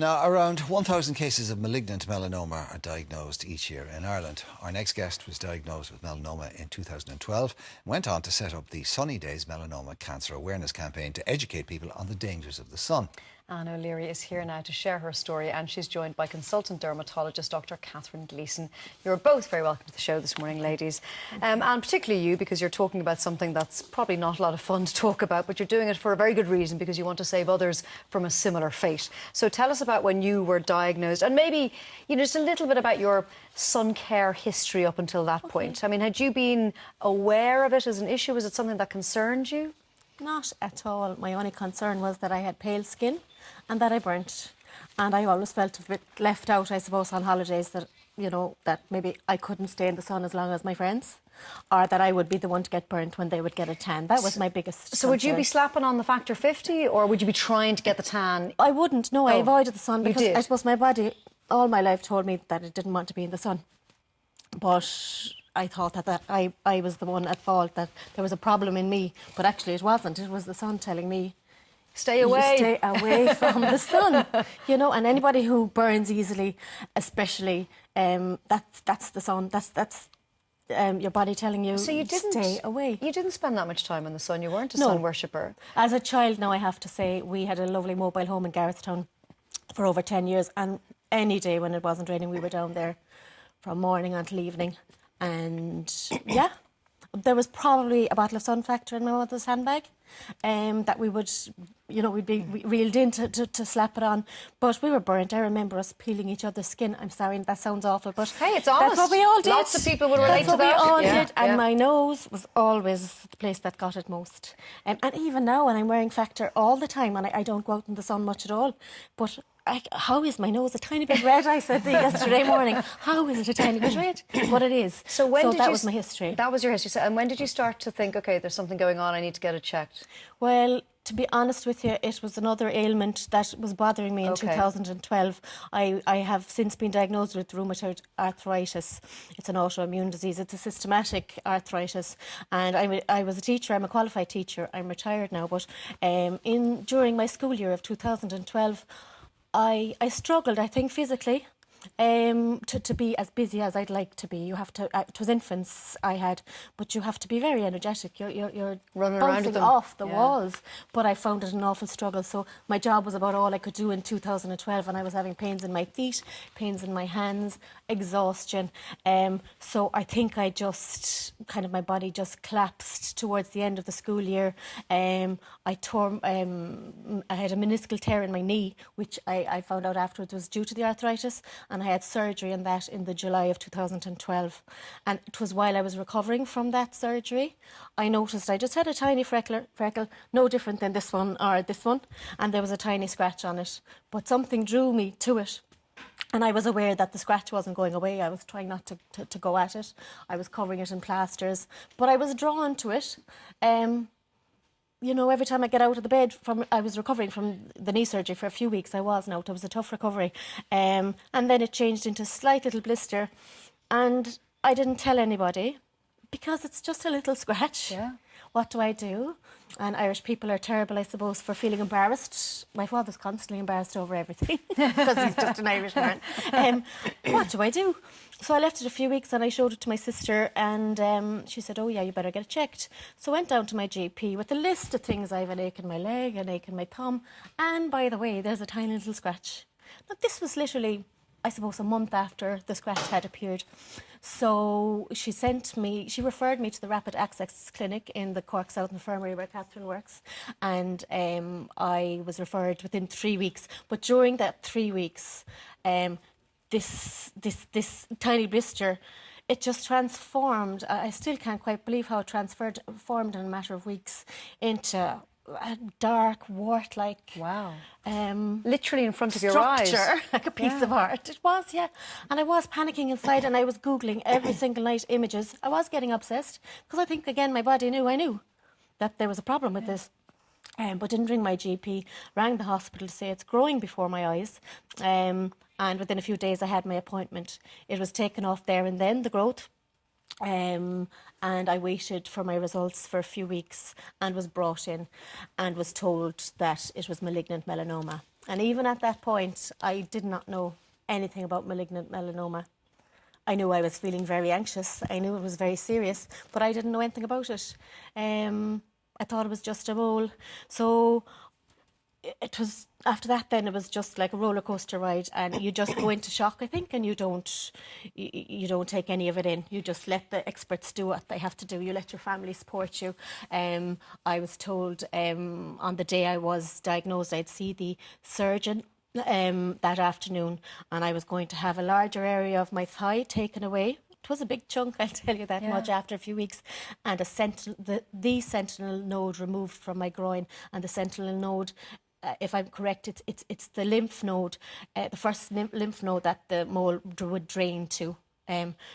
Now, around 1,000 cases of malignant melanoma are diagnosed each year in Ireland. Our next guest was diagnosed with melanoma in 2012 and went on to set up the Sunny Days Melanoma Cancer Awareness Campaign to educate people on the dangers of the sun. Anne O'Leary is here now to share her story, and she's joined by consultant dermatologist Dr. Catherine Gleeson. You're both very welcome to the show this morning, ladies. And particularly you, because you're talking about something that's probably not a lot of fun to talk about, but you're doing it for a very good reason, because you want to save others from a similar fate. So tell us about when you were diagnosed, and maybe, you know, just a little bit about your sun care history up until that point. I mean, had you been aware of it as an issue? Was it something that concerned you? Not at all. My only concern was that I had pale skin and that I burnt. And I always felt a bit left out, I suppose, on holidays, that, you know, that maybe I couldn't stay in the sun as long as my friends, or that I would be the one to get burnt when they would get a tan. That was my biggest concern. Would you be slapping on the factor 50, or would you be trying to get the tan? I wouldn't, no. I avoided the sun because I suppose my body all my life told me that it didn't want to be in the sun. But I thought that I was the one at fault, that there was a problem in me, but actually it wasn't. It was the sun telling me, stay away. Stay away from the sun. You know, and anybody who burns easily, especially, that's the sun. That's your body telling you, so you didn't stay away. You didn't spend that much time in the sun. You weren't a sun worshipper. As a child, now I have to say, we had a lovely mobile home in Garethtown for over 10 years, and any day when it wasn't raining, we were down there from morning until evening. And yeah, there was probably a bottle of Sun Factor in my mother's handbag, that we would, you know, we'd be reeled in to slap it on. But we were burnt. I remember us peeling each other's skin. I'm sorry, that sounds awful, but hey, it's honest. That's what we all did. Lots of people would relate to that. That's what we all did. And my nose was always the place that got it most. And even now, when I'm wearing Factor all the time, and I don't go out in the sun much at all, but how is my nose a tiny bit red? I said yesterday morning, how is it a tiny bit red? But it is. So that was my history. That was your history. So, and when did you start to think, OK, there's something going on, I need to get it checked? Well, to be honest with you, it was another ailment that was bothering me in 2012. I have since been diagnosed with rheumatoid arthritis. It's an autoimmune disease. It's a systematic arthritis. And I was a teacher. I'm a qualified teacher. I'm retired now. But during my school year of 2012, I struggled, I think, physically, to be as busy as I'd like to be. You have to. It was infants I had, but you have to be very energetic. You're running around bouncing off the walls. But I found it an awful struggle. So my job was about all I could do in 2012, and I was having pains in my feet, pains in my hands, exhaustion. So I think I just my body just collapsed towards the end of the school year. I had a meniscal tear in my knee, which I found out afterwards was due to the arthritis. And I had surgery in that in the July of 2012. And it was while I was recovering from that surgery, I noticed I just had a tiny freckle, no different than this one or this one, and there was a tiny scratch on it. But something drew me to it. And I was aware that the scratch wasn't going away. I was trying not to go at it. I was covering it in plasters. But I was drawn to it. You know, every time I get out of the bed, I was recovering from the knee surgery for a few weeks. I was now. It was a tough recovery. And then it changed into a slight little blister. And I didn't tell anybody because it's just a little scratch. Yeah. What do I do? And Irish people are terrible, I suppose, for feeling embarrassed. My father's constantly embarrassed over everything because he's just an Irish man. What do I do? So I left it a few weeks and I showed it to my sister, and she said, oh yeah, you better get it checked. So I went down to my GP with a list of things. I have an ache in my leg, an ache in my thumb, and by the way, there's a tiny little scratch. Now this was literally, I suppose, a month after the scratch had appeared. So she referred me to the Rapid Access Clinic in the Cork South Infirmary where Catherine works, and I was referred within 3 weeks. But during that 3 weeks, this tiny blister, it just transformed. I still can't quite believe how it formed in a matter of weeks into a dark wart-like, literally in front of your eyes, structure, like a piece of art. It was, yeah. And I was panicking inside, and I was Googling every single night images. I was getting obsessed because I think, again, my body knew. I knew that there was a problem with this. But didn't ring my GP, rang the hospital to say it's growing before my eyes. And within a few days I had my appointment. It was taken off there and then, the growth. And I waited for my results for a few weeks and was brought in and was told that it was malignant melanoma. And even at that point, I did not know anything about malignant melanoma. I knew I was feeling very anxious. I knew it was very serious, but I didn't know anything about it. I thought it was just a mole. So it was after that. Then it was just like a roller coaster ride, and you just go into shock, I think, and you don't take any of it in. You just let the experts do what they have to do. You let your family support you. I was told on the day I was diagnosed, I'd see the surgeon that afternoon, and I was going to have a larger area of my thigh taken away. It was a big chunk, I'll tell you that much, after a few weeks, and the sentinel node removed from my groin. And the sentinel node, if I'm correct, it's the lymph node, the first lymph node that the mole would drain to.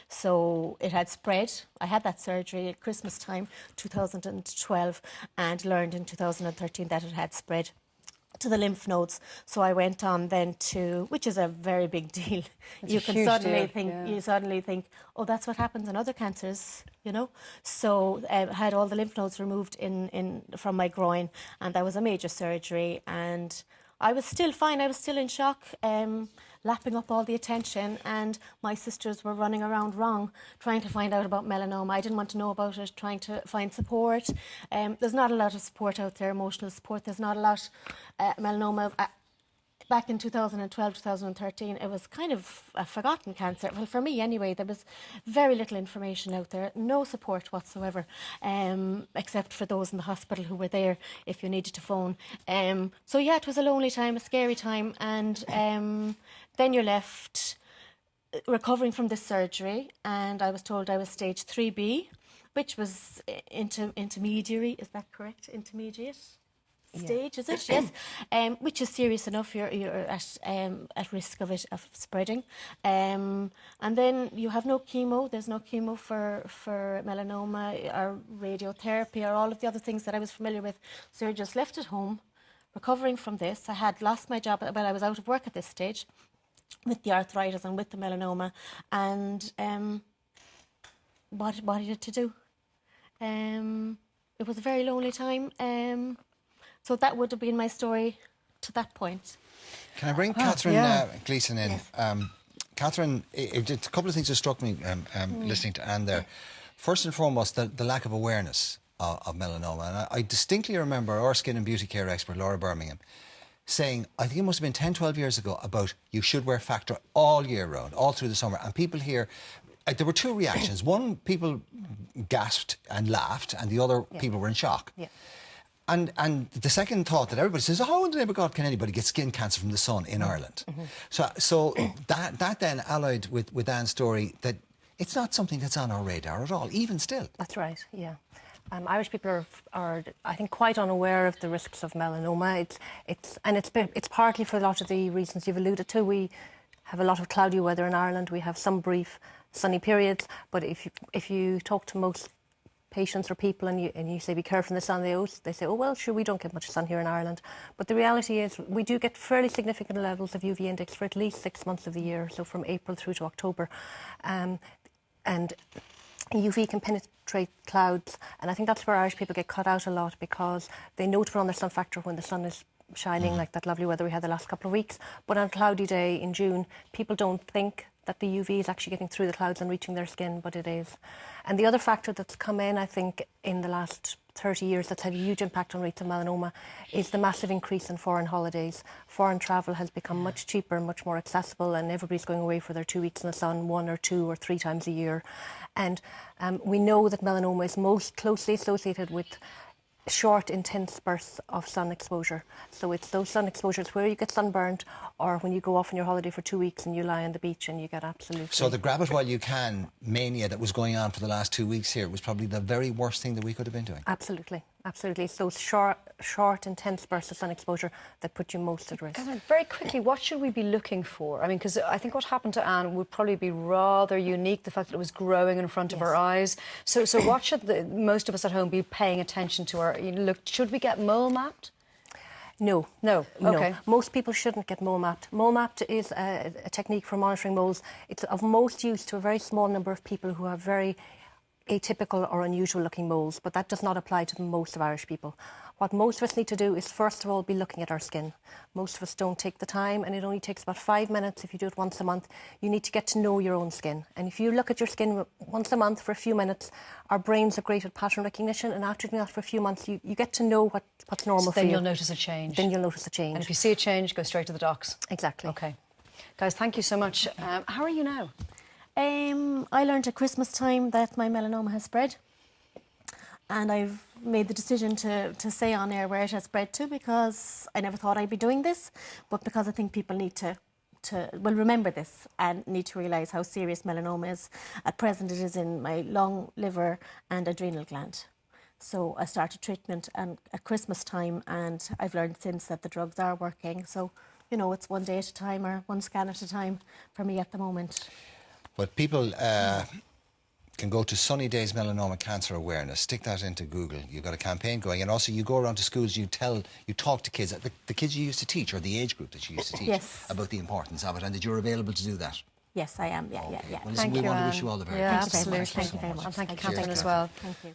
So it had spread. I had that surgery at Christmas time, 2012, and learned in 2013 that it had spread to the lymph nodes. So I went on then to, which is a very big deal. You suddenly think, oh, that's what happens in other cancers, you know. So I had all the lymph nodes removed from my groin, and that was a major surgery. And I was still fine. I was still in shock, lapping up all the attention, and my sisters were running around wrong, trying to find out about melanoma. I didn't want to know about it, trying to find support. There's not a lot of support out there, emotional support. There's not a lot. Melanoma, back in 2012, 2013, it was kind of a forgotten cancer. Well, for me anyway, there was very little information out there, no support whatsoever, except for those in the hospital who were there if you needed to phone. So yeah, it was a lonely time, a scary time, and then you're left recovering from this surgery, and I was told I was stage 3B, which was intermediary, is that correct? Intermediate stage, is it? Yes. Which is serious enough. You're at risk of it spreading. And then you have no chemo. There's no chemo for melanoma or radiotherapy or all of the other things that I was familiar with. So you're just left at home, recovering from this. I had lost my job. Well, I was out of work at this stage with the arthritis and with the melanoma. And what are you to do? It was a very lonely time. So that would have been my story to that point. Can I bring Catherine Gleeson in? Yes. Catherine, a couple of things that struck me listening to Anne there. First and foremost, the lack of awareness of melanoma. And I distinctly remember our skin and beauty care expert, Laura Birmingham, saying, I think it must have been 10, 12 years ago, about you should wear factor all year round, all through the summer. And people here, there were two reactions. One, people gasped and laughed, and the other, people were in shock. Yeah. And the second thought that everybody says, how in the name of God can anybody get skin cancer from the sun in Ireland? So that then allied with Anne's story, that it's not something that's on our radar at all, even still. That's right, yeah. Irish people are, I think, quite unaware of the risks of melanoma. It's partly for a lot of the reasons you've alluded to. We have a lot of cloudy weather in Ireland. We have some brief sunny periods, but if you talk to most patients or people and you say be careful in the sun, they say, oh well, sure, we don't get much sun here in Ireland. But the reality is we do get fairly significant levels of UV index for at least 6 months of the year, so from April through to October. And UV can penetrate clouds, and I think that's where Irish people get cut out a lot, because they know to put on their sun factor when the sun is shining, like that lovely weather we had the last couple of weeks. But on a cloudy day in June, people don't think that the UV is actually getting through the clouds and reaching their skin, but it is. And the other factor that's come in, I think, in the last 30 years that's had a huge impact on rates of melanoma is the massive increase in foreign holidays. Foreign travel has become much cheaper and much more accessible, and everybody's going away for their 2 weeks in the sun 1 or 2 or 3 times a year. And we know that melanoma is most closely associated with short, intense bursts of sun exposure. So it's those sun exposures where you get sunburned, or when you go off on your holiday for 2 weeks and you lie on the beach and you get absolutely... So the grab it while you can mania that was going on for the last 2 weeks here was probably the very worst thing that we could have been doing. Absolutely, absolutely. It's those short, intense bursts of sun exposure that put you most at risk. Very quickly, what should we be looking for? I mean, because I think what happened to Anne would probably be rather unique, the fact that it was growing in front of our eyes. So what should most of us at home be paying attention to? Should we get mole mapped? No. No? OK. No. Most people shouldn't get mole mapped. Mole mapped is a technique for monitoring moles. It's of most use to a very small number of people who have very atypical or unusual looking moles, but that does not apply to most of Irish people. What most of us need to do is, first of all, be looking at our skin. Most of us don't take the time, and it only takes about 5 minutes if you do it once a month. You need to get to know your own skin. And if you look at your skin once a month for a few minutes, our brains are great at pattern recognition, and after doing that for a few months, you get to know what's normal for you. Then you'll notice a change. Then you'll notice a change. And if you see a change, go straight to the docs. Exactly. Okay. Guys, thank you so much. How are you now? I learned at Christmas time that my melanoma has spread, and I've made the decision to say on air where it has spread to, because I never thought I'd be doing this, but because I think people need to remember this and need to realise how serious melanoma is. At present, it is in my lung, liver and adrenal gland. So I started treatment at Christmas time, and I've learned since that the drugs are working. So, you know, it's one day at a time or one scan at a time for me at the moment. But people can go to Sunny Days Melanoma Cancer Awareness. Stick that into Google. You've got a campaign going, and also you go around to schools. You talk to kids, the kids you used to teach, or the age group that you used to teach, yes, about the importance of it, and that you're available to do that. Yes, I am. Yeah, okay. yeah. Well, listen, we want to wish you all the very best. Thank you very much. Thank you, Thank you very much. And thank you, Thank you. Kathleen, as well. Thank you.